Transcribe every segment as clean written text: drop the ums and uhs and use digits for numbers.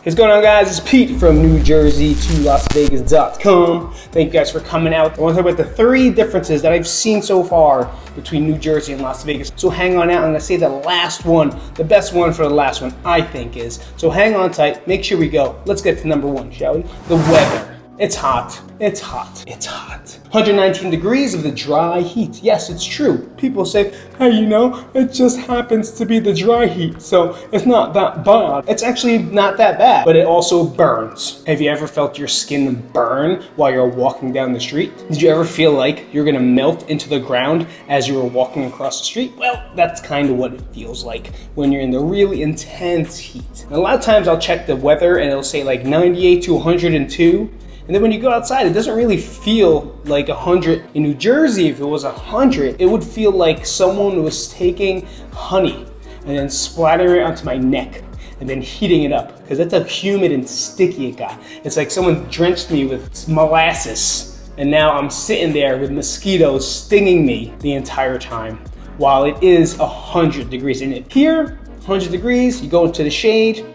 What's going on, guys? It's Pete from New Jersey to LasVegas.com. Thank you guys for coming out. I want to talk about the 3 differences that I've seen so far between New Jersey and Las Vegas. So hang on out. I'm going to say the last one, the best one for the last one, I think is. So hang on tight. Make sure we go. Let's get to number 1, shall we? The weather. It's hot. It's hot. It's hot. 119 degrees of the dry heat. Yes, it's true. People say, hey, you know, it just happens to be the dry heat, so it's not that bad. It's actually not that bad, but it also burns. Have you ever felt your skin burn while you're walking down the street? Did you ever feel like you're gonna melt into the ground as you were walking across the street? Well, that's kind of what it feels like when you're in the really intense heat. And a lot of times I'll check the weather and it'll say like 98 to 102. And then when you go outside, it doesn't really feel like 100. In New Jersey, if it was 100, it would feel like someone was taking honey and then splattering it onto my neck and then heating it up, because that's how humid and sticky it got. It's like someone drenched me with molasses, and now I'm sitting there with mosquitoes stinging me the entire time while it is 100 degrees. And here, 100 degrees, you go into the shade,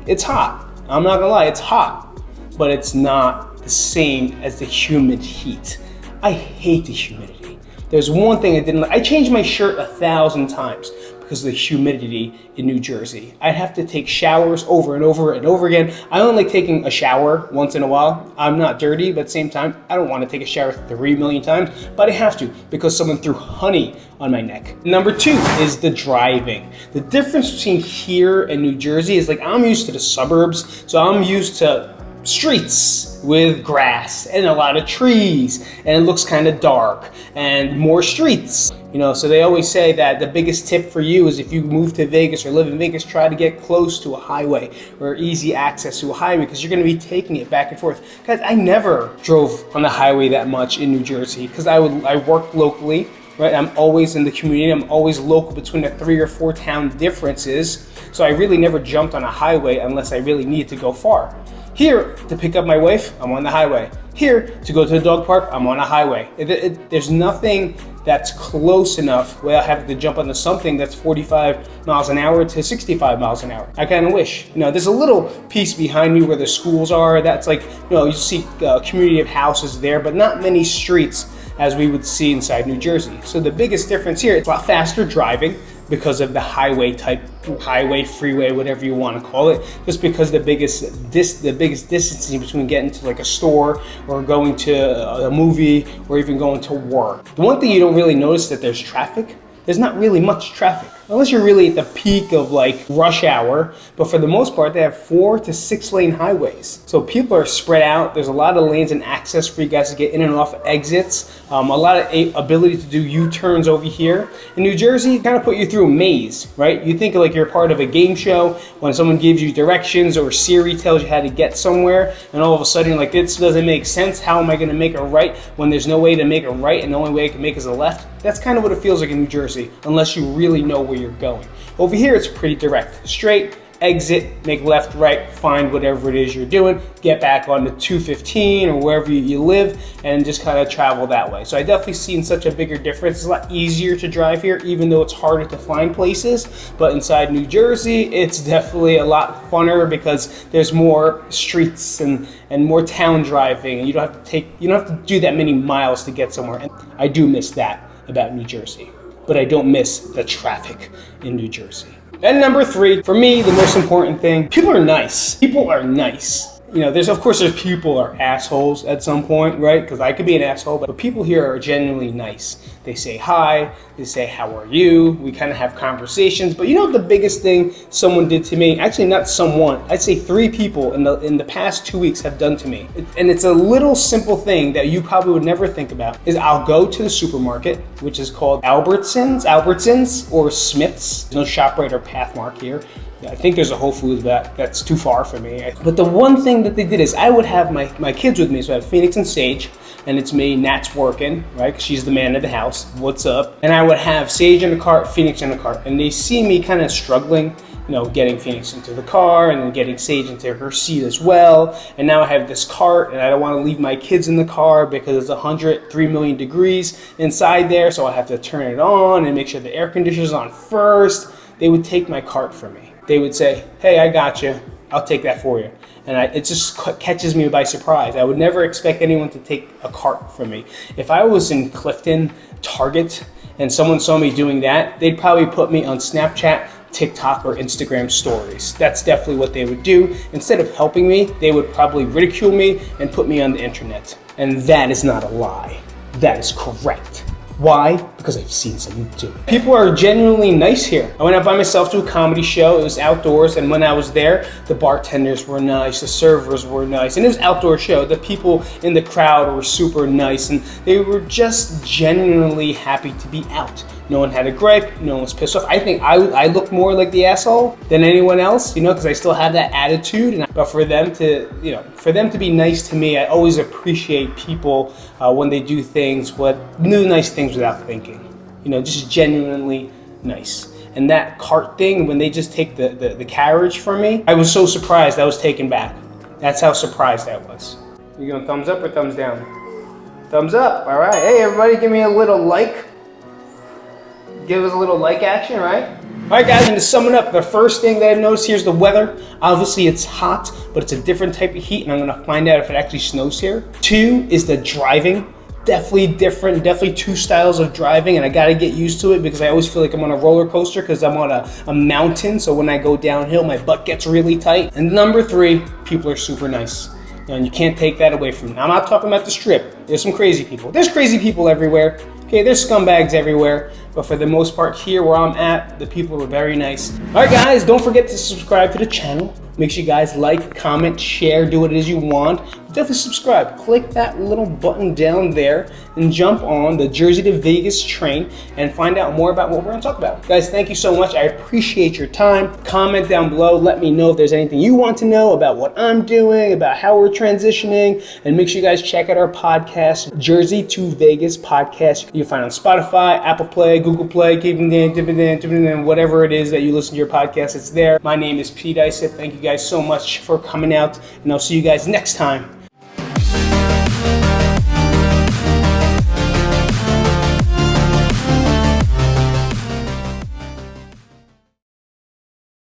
it's hot. I'm not gonna lie, it's hot. But it's not the same as the humid heat. I hate the humidity. There's one thing I didn't like. I changed my shirt 1,000 times because of the humidity in New Jersey. I'd have to take showers over and over and over again. I only like taking a shower once in a while. I'm not dirty, but at the same time, I don't want to take a shower 3 million times, but I have to because someone threw honey on my neck. Number 2 is the driving. The difference between here and New Jersey is like I'm used to the suburbs, so I'm used to streets with grass and a lot of trees, and it looks kind of dark and more streets. You know, so they always say that the biggest tip for you is if you move to Vegas or live in Vegas, try to get close to a highway or easy access to a highway, because you're going to be taking it back and forth. Guys, I never drove on the highway that much in New Jersey because I worked locally. Right, I'm always in the community. I'm always local between the 3 or 4 town differences. So I really never jumped on a highway unless I really needed to go far. Here, to pick up my wife, I'm on the highway. Here, to go to the dog park, I'm on a highway. There's nothing that's close enough without having to jump onto something that's 45 miles an hour to 65 miles an hour. I kind of wish. You know, there's a little piece behind me where the schools are. That's like, you know, you see a community of houses there, but not many streets as we would see inside New Jersey. So the biggest difference here, it's a lot faster driving because of the highway, freeway, whatever you want to call it, just because the biggest distance between getting to like a store or going to a movie or even going to work. The one thing you don't really notice that there's traffic. There's not really much traffic, unless you're really at the peak of like rush hour. But for the most part, they have 4 to 6 lane highways. So people are spread out. There's a lot of lanes and access for you guys to get in and off exits. A lot of ability to do U-turns over here. In New Jersey, kind of put you through a maze, right? You think like you're part of a game show when someone gives you directions or Siri tells you how to get somewhere, and all of a sudden you're like, this doesn't make sense. How am I gonna make a right when there's no way to make a right and the only way I can make is a left? That's kind of what it feels like in New Jersey, unless you really know where you're going. Over here, it's pretty direct. Straight, exit, make left, right, find whatever it is you're doing, get back on the 215 or wherever you live, and just kind of travel that way. So I definitely seen such a bigger difference. It's a lot easier to drive here, even though it's harder to find places. But inside New Jersey, it's definitely a lot funner because there's more streets and more town driving, and you don't have to do that many miles to get somewhere. And I do miss that about New Jersey, but I don't miss the traffic in New Jersey. And number 3, for me, the most important thing, people are nice. People are nice. You know, of course there's people are assholes at some point, right? Because I could be an asshole, but people here are genuinely nice. They say hi, they say how are you, we kind of have conversations. But you know what the biggest thing someone did to me? Actually, not someone, I'd say 3 people in the past 2 weeks have done to me. And it's a little simple thing that you probably would never think about, is I'll go to the supermarket, which is called Albertsons or Smith's. There's no ShopRite or Pathmark here. I think there's a Whole Foods, but that's too far for me. But the one thing that they did is I would have my kids with me. So I have Phoenix and Sage, and it's me, Nat's working, right? 'Cause she's the man of the house. What's up? And I would have Sage in the cart, Phoenix in the cart. And they see me kind of struggling, you know, getting Phoenix into the car and then getting Sage into her seat as well. And now I have this cart and I don't want to leave my kids in the car because it's 103 million degrees inside there. So I have to turn it on and make sure the air conditioner's on first. They would take my cart from me. They would say, hey, I got you. I'll take that for you. And it just catches me by surprise. I would never expect anyone to take a cart from me. If I was in Clifton, Target, and someone saw me doing that, they'd probably put me on Snapchat, TikTok, or Instagram stories. That's definitely what they would do. Instead of helping me, they would probably ridicule me and put me on the internet. And that is not a lie. That is correct. Why? Because I've seen someone do it. People are genuinely nice here. I went out by myself to a comedy show. It was outdoors, and when I was there, the bartenders were nice, the servers were nice, and it was an outdoor show. The people in the crowd were super nice, and they were just genuinely happy to be out. No one had a gripe, no one was pissed off. I think I look more like the asshole than anyone else, because I still have that attitude. But for them to be nice to me, I always appreciate people when they do nice things without thinking. Just genuinely nice. And that cart thing, when they just take the carriage from me, I was so surprised I was taken back. That's how surprised I was. You going thumbs up or thumbs down? Thumbs up, all right. Hey, everybody, give me a little like. Give us a little like action, right? All right, guys, and to sum it up, the first thing that I've noticed here is the weather. Obviously, it's hot, but it's a different type of heat, and I'm gonna find out if it actually snows here. 2 is the driving. Definitely different, definitely 2 styles of driving, and I gotta get used to it because I always feel like I'm on a roller coaster because I'm on a mountain, so when I go downhill, my butt gets really tight. And number 3, people are super nice. And you can't take that away from them. I'm not talking about the Strip. There's some crazy people. There's crazy people everywhere. Okay, there's scumbags everywhere. But for the most part, here where I'm at, the people were very nice. All right, guys, don't forget to subscribe to the channel. Make sure you guys like, comment, share, do what it is you want. Definitely subscribe. Click that little button down there and jump on the Jersey to Vegas train and find out more about what we're going to talk about. Guys, thank you so much. I appreciate your time. Comment down below. Let me know if there's anything you want to know about what I'm doing, about how we're transitioning. And make sure you guys check out our podcast, Jersey to Vegas Podcast. You can find it on Spotify, Apple Play, Google Play, whatever it is that you listen to your podcast, it's there. My name is Isip. Thank you guys so much for coming out, and I'll see you guys next time